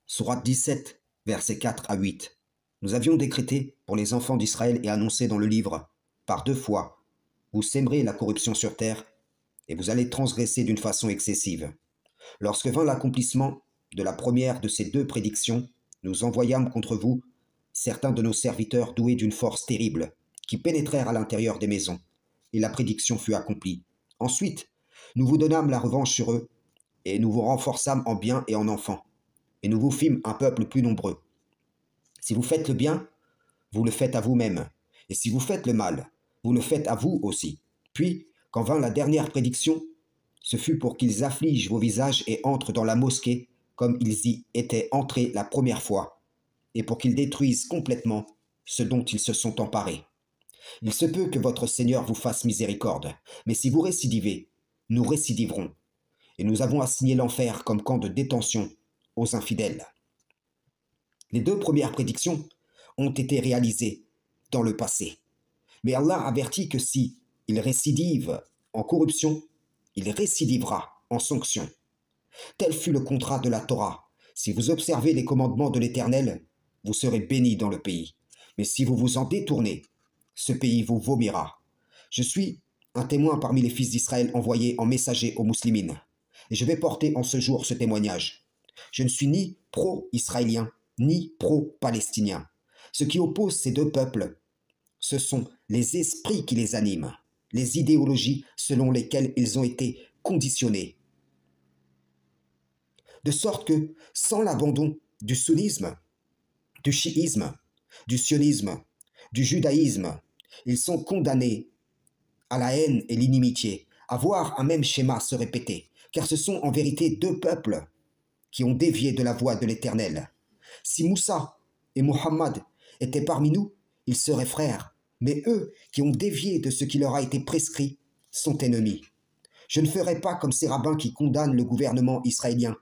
Sourate 17, versets 4 à 8. Nous avions décrété pour les enfants d'Israël et annoncé dans le livre, par 2 fois, vous sèmerez la corruption sur terre et vous allez transgresser d'une façon excessive. Lorsque vint l'accomplissement de la première de ces 2 prédictions, nous envoyâmes contre vous certains de nos serviteurs doués d'une force terrible, qui pénétrèrent à l'intérieur des maisons, et la prédiction fut accomplie. Ensuite, nous vous donnâmes la revanche sur eux, et nous vous renforçâmes en biens et en enfants, et nous vous fîmes un peuple plus nombreux. Si vous faites le bien, vous le faites à vous-même, et si vous faites le mal, vous le faites à vous aussi. Puis, quand vint la dernière prédiction, ce fut pour qu'ils affligent vos visages et entrent dans la mosquée comme ils y étaient entrés la première fois, et pour qu'ils détruisent complètement ce dont ils se sont emparés. Il se peut que votre Seigneur vous fasse miséricorde, mais si vous récidivez, nous récidiverons, et nous avons assigné l'enfer comme camp de détention aux infidèles. Les 2 premières prédictions ont été réalisées dans le passé, mais Allah avertit que si il récidive en corruption, il récidivera en sanction. Tel fut le contrat de la Torah. Si vous observez les commandements de l'Éternel, vous serez bénis dans le pays. Mais si vous vous en détournez, ce pays vous vomira. Je suis un témoin parmi les fils d'Israël envoyés en messager aux muslimines, et je vais porter en ce jour ce témoignage. Je ne suis ni pro-israélien, ni pro-palestinien. Ce qui oppose ces 2 peuples, ce sont les esprits qui les animent, les idéologies selon lesquelles ils ont été conditionnés. De sorte que, sans l'abandon du sunnisme, du chiisme, du sionisme, du judaïsme, ils sont condamnés à la haine et l'inimitié, à voir un même schéma se répéter, car ce sont en vérité 2 peuples qui ont dévié de la voie de l'Éternel. Si Moussa et Mohammed étaient parmi nous, ils seraient frères, mais eux qui ont dévié de ce qui leur a été prescrit sont ennemis. Je ne ferai pas comme ces rabbins qui condamnent le gouvernement israélien,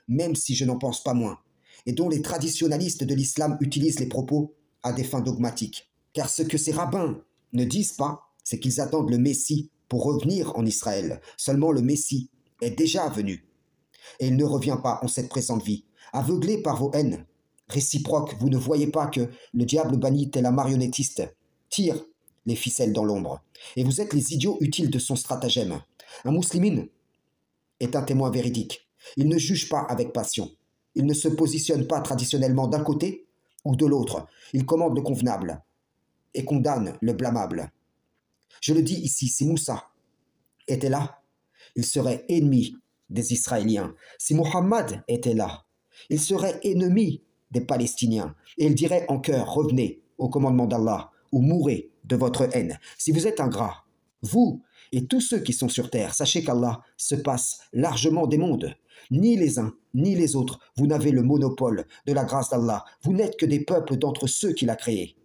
même si je n'en pense pas moins, et dont les traditionalistes de l'islam utilisent les propos à des fins dogmatiques. Car ce que ces rabbins ne disent pas, c'est qu'ils attendent le Messie pour revenir en Israël. Seulement le Messie est déjà venu, et il ne revient pas en cette présente vie. Aveuglés par vos haines réciproques, vous ne voyez pas que le diable banni tel un marionnettiste tire les ficelles dans l'ombre, et vous êtes les idiots utiles de son stratagème. Un muslimine est un témoin véridique. Il ne juge pas avec passion. Il ne se positionne pas traditionnellement d'un côté ou de l'autre. Il commande le convenable et condamne le blâmable. Je le dis ici, si Moussa était là, il serait ennemi des Israéliens. Si Mohammed était là, il serait ennemi des Palestiniens. Et il dirait en cœur, revenez au commandement d'Allah ou mourrez de votre haine. Si vous êtes ingrats, vous et tous ceux qui sont sur terre, sachez qu'Allah se passe largement des mondes. Ni les uns, ni les autres, vous n'avez le monopole de la grâce d'Allah. Vous n'êtes que des peuples d'entre ceux qu'il a créés.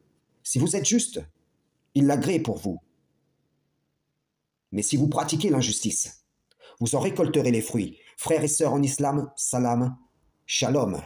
Si vous êtes juste, il l'agrée pour vous. Mais si vous pratiquez l'injustice, vous en récolterez les fruits. Frères et sœurs en islam, salam, shalom.